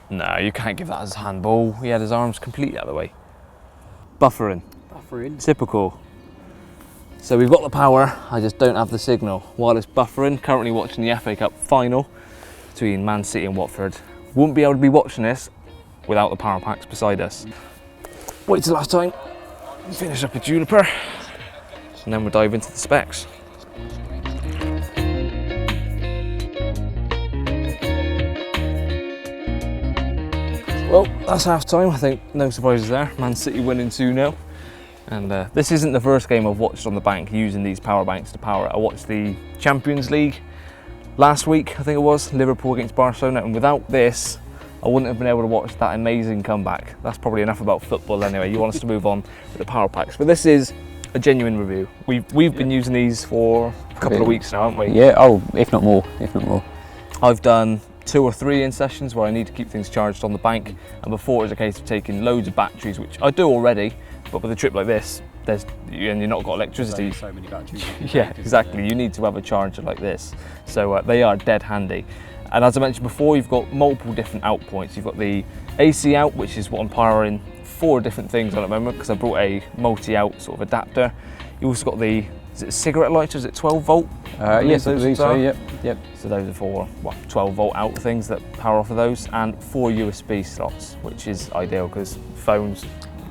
No, you can't give that as handball. He had his arms completely out of the way. Buffering. Buffering. Typical. So we've got the power, I just don't have the signal. While it's buffering, currently watching the FA Cup final between Man City and Watford. Wouldn't be able to be watching this without the Powapacs beside us. Wait till last time, finish up a juniper, and then we'll dive into the specs. Well, that's half time. I think no surprises there. Man City winning 2-0. And this isn't the first game I've watched on the bank using these power banks to power it. I watched the Champions League last week, I think it was, Liverpool against Barcelona, and without this, I wouldn't have been able to watch that amazing comeback. That's probably enough about football anyway. You want us to move on with the Powapacs. But this is a genuine review. We've been using these for a couple of weeks now, haven't we? Yeah, oh, if not more. I've done 2 or 3 in sessions where I need to keep things charged on the bank, and before it was a case of taking loads of batteries, which I do already, but with a trip like this, and you're not got electricity. So many batteries. Yeah, exactly. You need to have a charger like this. So they are dead handy. And as I mentioned before, you've got multiple different out points. You've got the AC out, which is what I'm powering 4 different things on at the moment because I brought a multi-out sort of adapter. You also got the, is it a cigarette lighter? Is it 12 volt? Yes, I believe so, yep. So those are 4 12 volt out things that power off of those, and 4 USB slots, which is ideal because phones.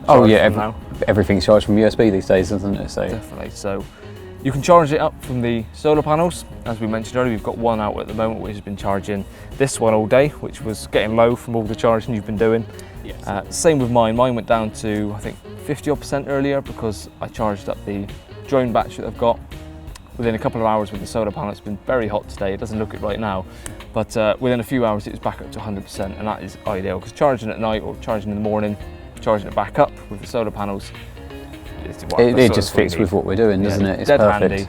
Oh yeah, everything's charged from USB these days, isn't it? So definitely. So you can charge it up from the solar panels. As we mentioned earlier, we've got one out at the moment which has been charging this one all day, which was getting low from all the charging you've been doing. Yes. Same with mine. Mine went down to, I think, 50% earlier because I charged up the drone battery that I've got. Within a couple of hours with the solar panel, it's been very hot today. It doesn't look it right now, but within a few hours it was back up to 100%, and that is ideal because charging at night or charging in the morning, charging it back up with the solar panels, it just fits with what we're doing, doesn't it? It's dead perfect. handy,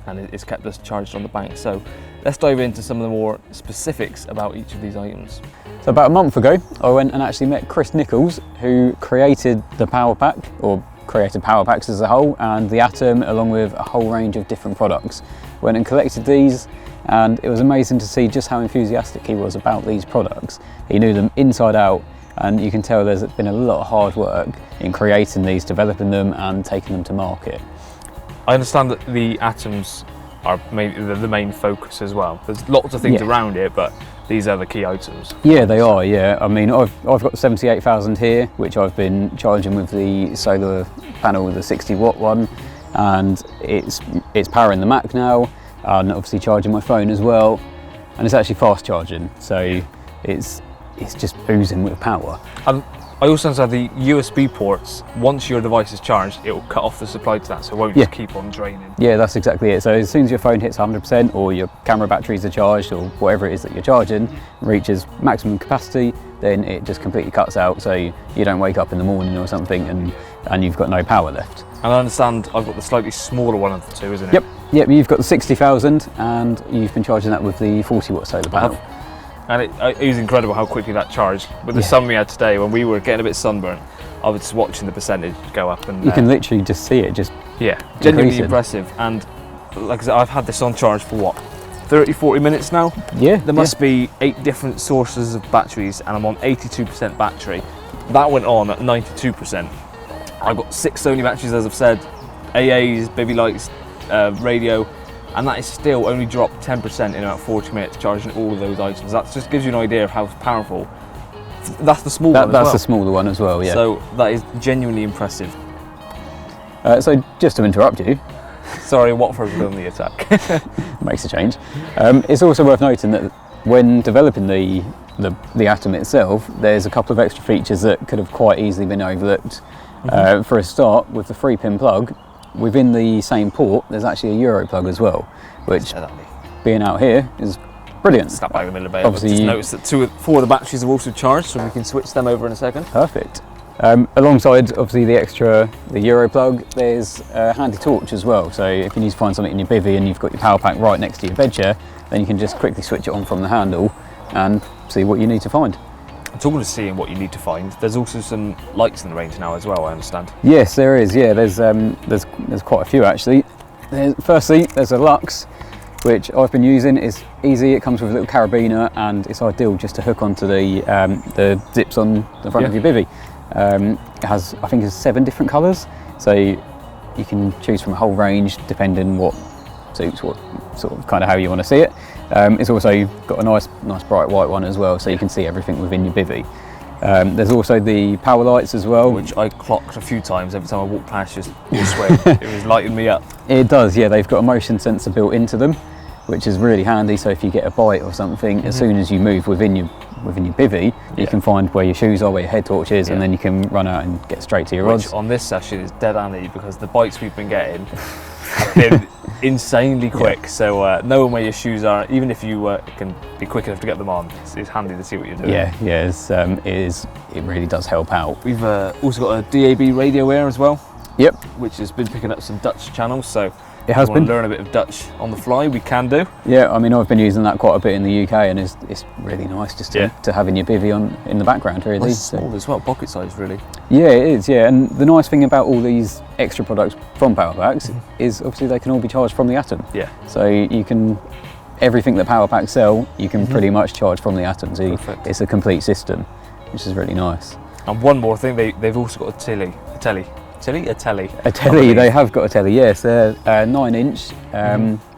and it's kept us charged on the bank. So let's dive into some of the more specifics about each of these items. So about a month ago, I went and actually met Chris Nichols, who created the Powapac, or created Powapacs as a whole, and the Atom, along with a whole range of different products. Went and collected these, and it was amazing to see just how enthusiastic he was about these products. He knew them inside out, and you can tell there's been a lot of hard work in creating these, developing them and taking them to market. I understand that the Atoms are the main focus as well. There's lots of things around it, but these are the key items. Yeah, they are, yeah. I mean, I've got 78,000 here, which I've been charging with the solar panel, the 60-watt one, and it's powering the Mac now, and obviously charging my phone as well, and it's actually fast charging, so it's just oozing with power. I also understand the USB ports, once your device is charged, it will cut off the supply to that, so it won't just keep on draining. Yeah, that's exactly it. So as soon as your phone hits 100% or your camera batteries are charged or whatever it is that you're charging, reaches maximum capacity, then it just completely cuts out, so you don't wake up in the morning or something and you've got no power left. And I understand I've got the slightly smaller one of the two, isn't it? Yep, you've got the 60,000 and you've been charging that with the 40-watt solar panel. And it is incredible how quickly that charged. With the sun we had today, when we were getting a bit sunburnt, I was just watching the percentage go up. And you can literally just see it genuinely impressive. And like I said, I've had this on charge for what, 30-40 minutes now? Yeah. There must be 8 different sources of batteries, and I'm on 82% battery. That went on at 92%. I've got 6 Sony batteries, as I've said, AAs, baby lights, radio, and that is still only dropped 10% in about 40 minutes charging all of those items. That just gives you an idea of how powerful. That's the small one as well. That's the smaller one as well, yeah. So that is genuinely impressive. So just to interrupt you. Sorry, Watford's on the attack. Makes a change. It's also worth noting that when developing the Atom itself, there's a couple of extra features that could have quite easily been overlooked. For a start, with the 3-pin plug, within the same port, there's actually a Euro plug as well, which, being out here, is brilliant. Step back in the middle of the bay. Obviously, just notice that 4 of the batteries are also charged, so we can switch them over in a second. Perfect. Alongside, obviously, the Euro plug, there's a handy torch as well. So if you need to find something in your bivvy and you've got your power pack right next to your bed chair, then you can just quickly switch it on from the handle and see what you need to find. Talking of seeing what you need to find, there's also some lights in the range now as well, I understand. Yes, there is. Yeah, there's quite a few actually. Firstly, there's a Lux, which I've been using. It's easy, it comes with a little carabiner, and it's ideal just to hook onto the zips on the front of your bivvy. It has, I think, it's 7 different colours, so you can choose from a whole range depending what suits what sort of kind of how you want to see it. It's also got a nice bright white one as well, so you can see everything within your bivvy. There's also the power lights as well, which I clocked a few times every time I walked past. Just it was lighting me up. It does, yeah. They've got a motion sensor built into them, which is really handy. So if you get a bite or something, as soon as you move within your bivvy, you can find where your shoes are, where your head torch is, and then you can run out and get straight to your rods. Which on this session is dead handy, because the bites we've been getting have been insanely quick. So knowing where your shoes are, even if you can be quick enough to get them on, it's handy to see what you're doing. It really does help out. We've also got a DAB radio here as well. Yep. Which has been picking up some Dutch channels, so it has been. Learn a bit of Dutch on the fly, we can do. Yeah, I mean, I've been using that quite a bit in the UK, and it's really nice just to have in your bivvy in the background, really. It's small as well, pocket size, really. Yeah, it is, yeah. And the nice thing about all these extra products from Powapacs is obviously they can all be charged from the Atom. Yeah. So you can, everything that Powapacs sell, you can pretty much charge from the Atom. So it's a complete system, which is really nice. And one more thing, they've also got a telly. A telly, they have got a telly, yes. They're 9-inch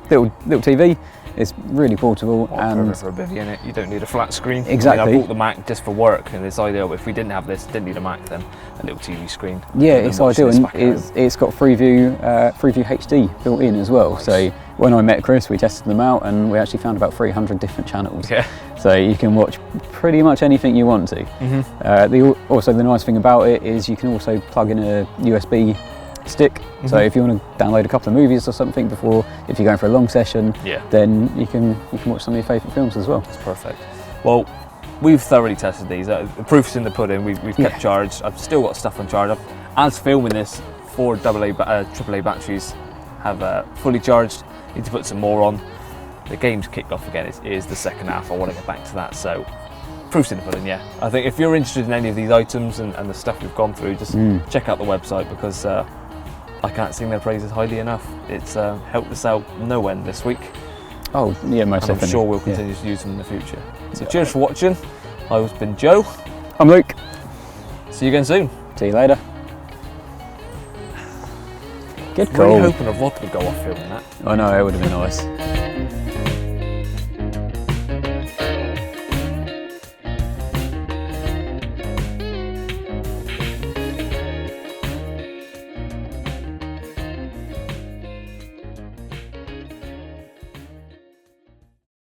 little TV. It's really portable. And for a bivvy in it, you don't need a flat screen. Exactly. I mean, I bought the Mac just for work, and it's ideal. But if we didn't have this, didn't need a Mac, then a little TV screen. Yeah, it's ideal, and it's got Freeview HD built in as well. Nice. So when I met Chris, we tested them out, and we actually found about 300 different channels. Yeah. So you can watch pretty much anything you want to. Also, the nice thing about it is you can also plug in a USB stick. So if you want to download a couple of movies or something if you're going for a long session, then you can watch some of your favourite films as well. That's perfect. Well, we've thoroughly tested these. The proof's in the pudding. We've kept charged. I've still got stuff on charge. As filming this, 4 AAA batteries have fully charged. Need to put some more on. The game's kicked off again. It is the second half. I want to get back to that. So proof's in the pudding, yeah. I think if you're interested in any of these items and the stuff we've gone through, just check out the website, because I can't sing their praises highly enough. It's helped us out no end this week. Oh, yeah, most definitely. I'm sure we'll continue to use them in the future. So cheers for watching. I've been Joe. I'm Luke. See you again soon. See you later. Good call. I'm really hoping a rod would go off filming that. I know, it would have been nice.